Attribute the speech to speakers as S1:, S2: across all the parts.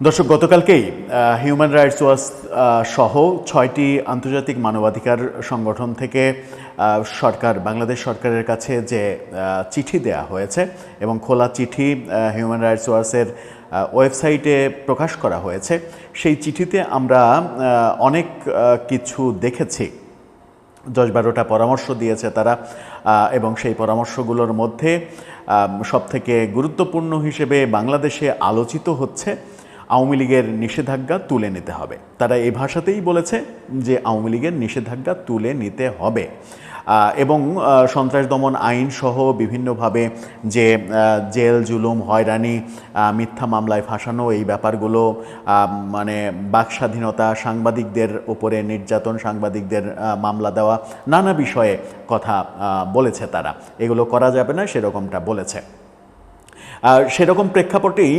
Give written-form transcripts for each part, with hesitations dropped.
S1: দর্শক, গতকালকেই human rights watch সহ 6টি আন্তর্জাতিক মানবাধিকার সংগঠন থেকে বাংলাদেশ সরকারের কাছে যে চিঠি দেয়া হয়েছে এবং খোলা চিঠি হিউম্যান রাইটস ওয়াচের ওয়েবসাইটে প্রকাশ করা হয়েছে, সেই চিঠিতে আমরা অনেক কিছু দেখেছি। 10-12টা পরামর্শ দিয়েছে তারা এবং সেই পরামর্শগুলোর মধ্যে সবথেকে গুরুত্বপূর্ণ হিসেবে বাংলাদেশে আলোচিত হচ্ছে আওয়ামী লীগের নিষেধাজ্ঞা তুলে নিতে হবে। তারা এই ভাষাতেই বলেছে যে আওয়ামী লীগের নিষেধাজ্ঞা তুলে নিতে হবে এবং সন্ত্রাস দমন আইন সহ বিভিন্নভাবে যে জেল জুলুম হয়রানি মিথ্যা মামলায় ফাঁসানো এই ব্যাপারগুলো, মানে বাক স্বাধীনতা, সাংবাদিকদের উপরে নির্যাতন, সাংবাদিকদের মামলা দেওয়া, নানা বিষয়ে কথা বলেছে তারা। এগুলো করা যাবে না সেরকমটা বলেছে। সেরকম প্রেক্ষাপটেই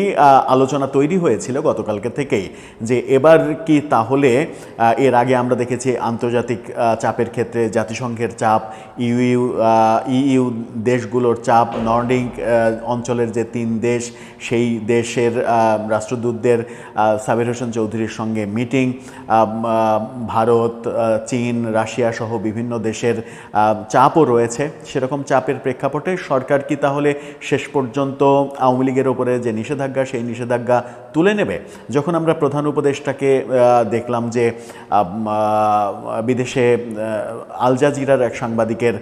S1: আলোচনা তৈরি হয়েছিল গতকালকে থেকেই যে এবার কি তাহলে এর আগে আমরা দেখেছি আন্তর্জাতিক চাপের ক্ষেত্রে জাতিসংঘের চাপ, ইইউ দেশগুলোর চাপ, নর্ডিক অঞ্চলের যে 3 দেশ, সেই দেশের রাষ্ট্রদূতদের সাবির হোসেন চৌধুরীর সঙ্গে মিটিং, ভারত, চীন, রাশিয়া সহ বিভিন্ন দেশের চাপও রয়েছে। সেরকম চাপের প্রেক্ষাপটে সরকার কি তাহলে শেষ পর্যন্ত আওয়ামী লীগের ওপরে যে নিষেধাজ্ঞা, সেই নিষেধাজ্ঞা তুলে নেবে? যখন আমরা প্রধান উপদেষ্টাকে দেখলাম যে বিদেশে আল জাজিরার এক সাংবাদিকের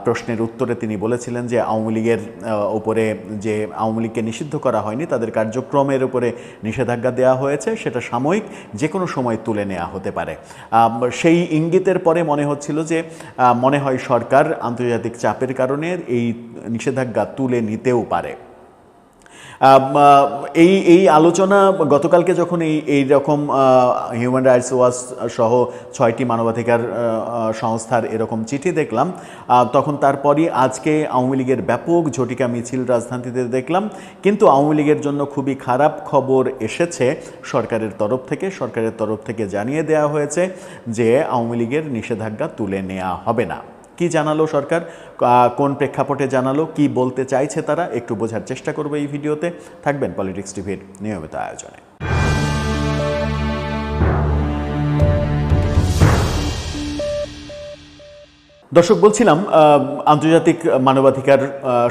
S1: প্রশ্নের উত্তরে তিনি বলেছিলেন যে আওয়ামী লীগের উপরে যে আওয়ামী লীগকে নিষিদ্ধ করা হয়নি, তাদের কার্যক্রমের উপরে নিষেধাজ্ঞা দেওয়া হয়েছে, সেটা সাময়িক, যে কোনো সময় তুলে নেওয়া হতে পারে। সেই ইঙ্গিতের পরে মনে হচ্ছিল যে মনে হয় সরকার আন্তর্জাতিক চাপের কারণে এই নিষেধাজ্ঞা তুলে নিতেও পারে। এই আলোচনা গতকালকে যখন এই রকম হিউম্যান রাইটস ওয়াচ সহ 6টি মানবাধিকার সংস্থার এরকম চিঠি দেখলাম, তখন তারপরই আজকে আওয়ামী লীগের ব্যাপক ঝটিকা মিছিল রাজধানীতে দেখলাম। কিন্তু আওয়ামী লীগের জন্য খুবই খারাপ খবর এসেছে সরকারের তরফ থেকে জানিয়ে দেওয়া হয়েছে যে আওয়ামী লীগের নিষেধাজ্ঞা তুলে নেওয়া হবে না। কি জানালো সরকার, কোন প্রেক্ষাপটে জানালো, কি বলতে চাইছে তারা, একটু বোঝার চেষ্টা করবো এই ভিডিওতে। থাকবেন পলিটিক্স টিভির নিয়মিত আয়োজনে। দর্শক, বলছিলাম আন্তর্জাতিক মানবাধিকার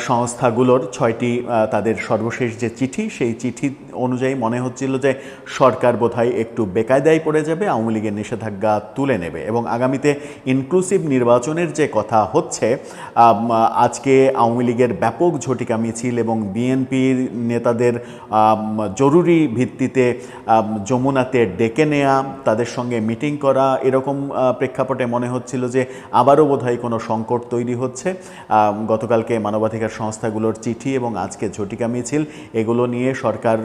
S1: সংস্থাগুলোর 6টি তাদের সর্বশেষ যে চিঠি, সেই চিঠি অনুযায়ী মনে হচ্ছিল যে সরকার বোধহয় একটু বেকায়দায় পড়ে যাবে, আওয়ামী লীগের নিষেধাজ্ঞা তুলে নেবে এবং আগামীতে ইনক্লুসিভ নির্বাচনের যে কথা হচ্ছে, আজকে আওয়ামী লীগের ব্যাপক ঝটিকা মিছিল এবং বিএনপির নেতাদের জরুরি ভিত্তিতে যমুনাতে ডেকে নেয়া, তাদের সঙ্গে মিটিং করা, এরকম প্রেক্ষাপটে মনে হচ্ছিল যে আবারও বোধহয় কোনো সংকট তৈরি হচ্ছে। গতকালকে মানবাধিকার সংস্থাগুলোর চিঠি এবং আজকে ঝটিকা মিছিল, এগুলো নিয়ে সরকার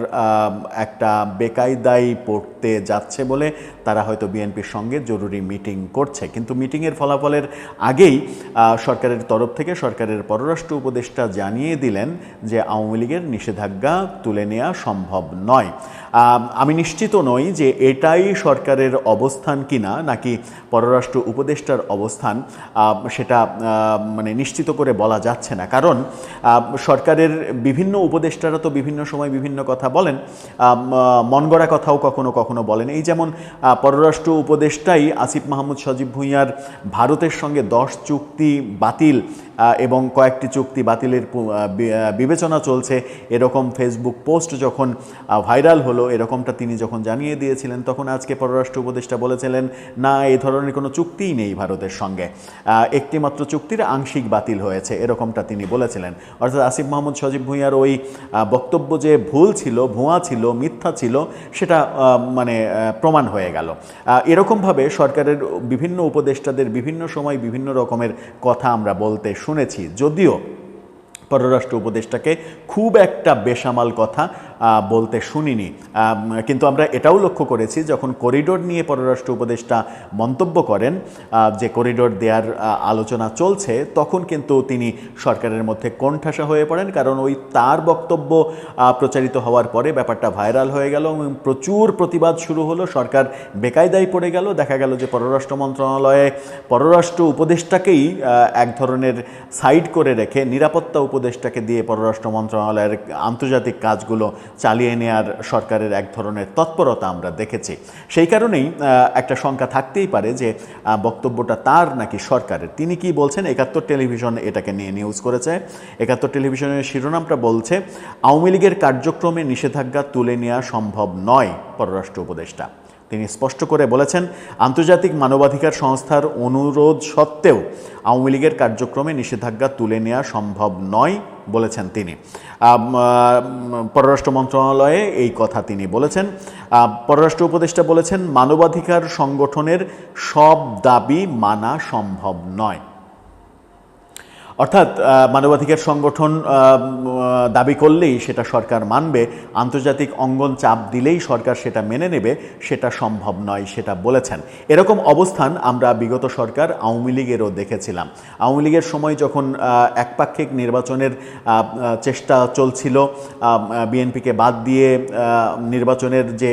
S1: একটা বেকায়দায় পড়তে যাচ্ছে বলে তারা হয়তো বিএনপির সঙ্গে জরুরি মিটিং করছে। কিন্তু মিটিংয়ের ফলাফলের আগেই সরকারের তরফ থেকে সরকারের পররাষ্ট্র উপদেষ্টা জানিয়ে দিলেন যে আওয়ামী লীগের নিষেধাজ্ঞা তুলে নেওয়া সম্ভব নয়। আমি নিশ্চিত নই যে এটাই সরকারের অবস্থান কিনা, নাকি পররাষ্ট্র উপদেষ্টার অবস্থান, সেটা মানে নিশ্চিত করে বলা যাচ্ছে না। কারণ সরকারের বিভিন্ন উপদেষ্টারা তো বিভিন্ন সময় বিভিন্ন কথা বলেন, মন গড়া কথাও কখনো কখনো বলেন। এই যেমন পররাষ্ট্র উপদেষ্টাই আসিফ মাহমুদ সজীব ভুঁইয়ার ভারতের সঙ্গে 10 চুক্তি বাতিল এবং কয়েকটি চুক্তি বাতিলের বিবেচনা চলছে, এরকম ফেসবুক পোস্ট যখন ভাইরাল হলো, এরকমটা তিনি যখন জানিয়ে দিয়েছিলেন, তখন আজকে পররাষ্ট্র উপদেষ্টা বলেছিলেন না, এই ধরনের কোনো চুক্তিই নেই ভারতের সঙ্গে, একটি মাত্র চুক্তির আংশিক বাতিল হয়েছে, এরকমটা তিনি বলেছিলেন। অর্থাৎ আসিফ মাহমুদ সজীব ভুঁইয়ার ওই বক্তব্য যে ভুল ছিল, ভুয়া ছিল, মিথ্যা ছিল, সেটা মানে প্রমাণ হয়ে গেল। এরকমভাবে সরকারের বিভিন্ন উপদেষ্টাদের বিভিন্ন সময় বিভিন্ন রকমের কথা আমরা বলতে শুনেছি, যদিও পররাষ্ট্র উপদেষ্টাকে খুব একটা বেসামাল কথা বলতে শুনিনি। কিন্তু আমরা এটাও লক্ষ্য করেছি, যখন করিডোর নিয়ে পররাষ্ট্র উপদেষ্টা মন্তব্য করেন যে করিডোর দেওয়ার আলোচনা চলছে, তখন কিন্তু তিনি সরকারের মধ্যে কোণঠাসা হয়ে পড়েন। কারণ ওই তার বক্তব্য প্রচারিত হওয়ার পরে ব্যাপারটা ভাইরাল হয়ে গেল এবং প্রচুর প্রতিবাদ শুরু হলো, সরকার বেকায়দায় পড়ে গেল। দেখা গেল যে পররাষ্ট্র মন্ত্রণালয়ে পররাষ্ট্র উপদেষ্টাকেই এক ধরনের সাইড করে রেখে নিরাপত্তা উপদেষ্টাকে দিয়ে পররাষ্ট্র মন্ত্রণালয়ের আন্তর্জাতিক কাজগুলো চালিয়ে নেয়ার সরকারের এক ধরনের তৎপরতা আমরা দেখেছি। সেই কারণেই একটা শঙ্কা থাকতেই পারে যে বক্তব্যটা তার নাকি সরকারের। তিনি কি বলছেন, একাত্তর টেলিভিশন এটাকে নিয়ে নিউজ করেছে। একাত্তর টেলিভিশনের শিরোনামটা বলছে, আওয়ামী লীগের কার্যক্রমে নিষেধাজ্ঞা তুলে নেওয়া সম্ভব নয় পররাষ্ট্র উপদেষ্টা। তিনি স্পষ্ট করে বলেছেন, আন্তর্জাতিক মানবাধিকার সংস্থার অনুরোধ সত্ত্বেও আওয়ামী লীগের কার্যক্রমে নিষেধাজ্ঞা তুলে নেওয়া সম্ভব নয় বলেছেন তিনি। পররাষ্ট্র মন্ত্রণালয়ে এই কথা তিনি বলেছেন। পররাষ্ট্র উপদেষ্টা বলেছেন, মানবাধিকার সংগঠনের সব দাবি মানা সম্ভব নয়। অর্থাৎ মানবাধিকার সংগঠন দাবি করলেই সেটা সরকার মানবে, আন্তর্জাতিক অঙ্গন চাপ দিলেই সরকার সেটা মেনে নেবে, সেটা সম্ভব নয়, সেটা বলেছেন। এরকম অবস্থান আমরা বিগত সরকার আওয়ামী লীগেরও দেখেছিলাম। আওয়ামী লীগের সময় যখন একপাক্ষিক নির্বাচনের চেষ্টা চলছিল, বিএনপিকে বাদ দিয়ে নির্বাচনের যে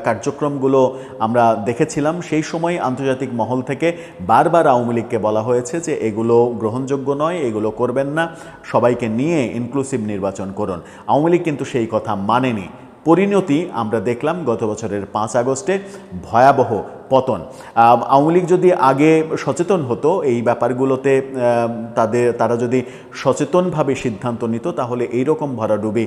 S1: কার্যক্রমগুলো আমরা দেখেছিলাম, সেই সময় আন্তর্জাতিক মহল থেকে বারবার আওয়ামী লীগকে বলা হয়েছে যে এগুলো গ্রহণযোগ্য নয়, এগুলো করবেন না, সবাইকে নিয়ে ইনক্লুসিভ নির্বাচন করুন। আওয়ামী লীগ কিন্তু সেই কথা মানেনি। পরিণতি আমরা দেখলাম গত বছরের 5 আগস্টে, ভয়াবহ পতন। আওয়ামী লীগ যদি আগে সচেতন হতো এই ব্যাপারগুলোতে, তারা যদি সচেতনভাবে সিদ্ধান্ত নিত, তাহলে এইরকম ভরাডুবি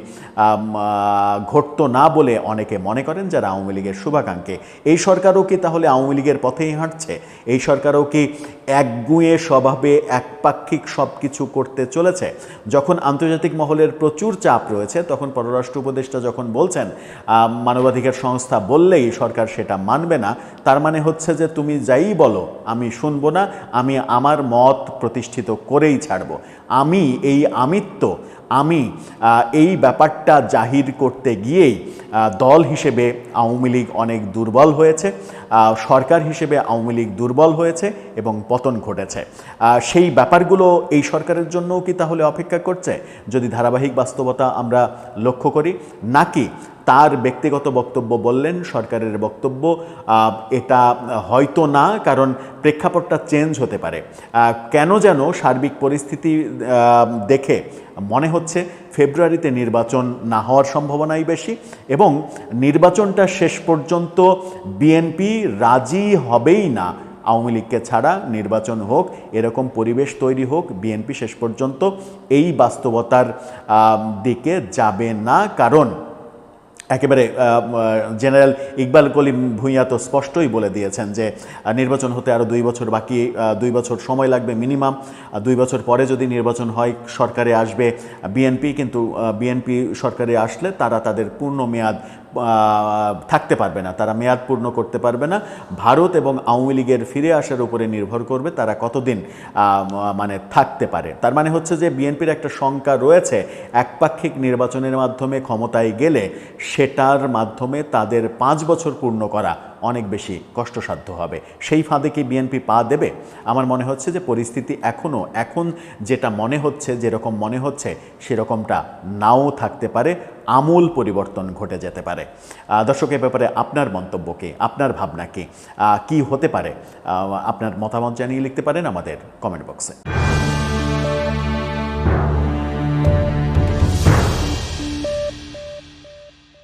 S1: ঘটতো না বলে অনেকে মনে করেন যারা আওয়ামী লীগের শুভাকাঙ্ক্ষী। এই সরকারও কি তাহলে আওয়ামী লীগের পথেই হাঁটছে? এই সরকারও কি একগুঁয়ে স্বভাবে একপাক্ষিক সব কিছু করতে চলেছে? যখন আন্তর্জাতিক মহলের প্রচুর চাপ রয়েছে, তখন পররাষ্ট্র উপদেষ্টা যখন বলছেন মানবাধিকার সংস্থা বললেই সরকার সেটা মানবে না, তার মানে হচ্ছে যে তুমি যাই বলো আমি শুনবো না, আমি আমার মত প্রতিষ্ঠিত করেই ছাড়ব। আমি এই ব্যাপারটা জাহির করতে গিয়েই দল হিসেবে আওয়ামী লীগ অনেক দুর্বল হয়েছে, সরকার হিসেবে আওয়ামী লীগ দুর্বল হয়েছে এবং পতন ঘটেছে। সেই ব্যাপারগুলো এই সরকারের জন্যও কি তাহলে অপেক্ষা করছে যদি ধারাবাহিক বাস্তবতা আমরা লক্ষ্য করি? নাকি তার ব্যক্তিগত বক্তব্য বললেন, সরকারের বক্তব্য এটা হয়তো না, কারণ প্রেক্ষাপটটা চেঞ্জ হতে পারে। কেন যেন সার্বিক পরিস্থিতি দেখে মনে হচ্ছে ফেব্রুয়ারিতে নির্বাচন না হওয়ার সম্ভাবনাই বেশি, এবং নির্বাচনটা শেষ পর্যন্ত বিএনপি রাজি হবেই না আওয়ামী লীগকে ছাড়া নির্বাচন হোক, এরকম পরিবেশ তৈরি হোক, বিএনপি শেষ পর্যন্ত এই বাস্তবতার দিকে যাবে না। কারণ একেবারে জেনারেল ইকবাল কলিম ভূঁইয়া তো স্পষ্টই বলে দিয়েছেন যে নির্বাচন হতে আরও 2 বছর বাকি, 2 বছর সময় লাগবে মিনিমাম। 2 বছর পরে যদি নির্বাচন হয় সরকারে আসবে বিএনপি, কিন্তু বিএনপি সরকারে আসলে তারা তাদের পূর্ণ মেয়াদ থাকতে পারবে না, তারা মেয়াদ পূর্ণ করতে পারবে না। ভারত এবং আওয়ামী লীগের ফিরে আসার উপরে নির্ভর করবে তারা কতদিন মানে থাকতে পারে। তার মানে হচ্ছে যে বিএনপির একটা শঙ্কা রয়েছে, একপাক্ষিক নির্বাচনের মাধ্যমে ক্ষমতায় গেলে সেটার মাধ্যমে তাদের 5 বছর পূর্ণ করা অনেক বেশি কষ্টসাধ্য হবে। সেই ফাঁদে কি বিএনপি পা দেবে? আমার মনে হচ্ছে যে পরিস্থিতি এখন যেটা মনে হচ্ছে, যেরকম মনে হচ্ছে সেরকমটা নাও থাকতে পারে, আমূল পরিবর্তন ঘটে যেতে পারে। দর্শক, এ ব্যাপারে আপনার মন্তব্য কি, আপনার ভাবনা কি, কি হতে পারে? আপনার মতামত জানিয়ে লিখতে পারেন আমাদের কমেন্ট বক্সে।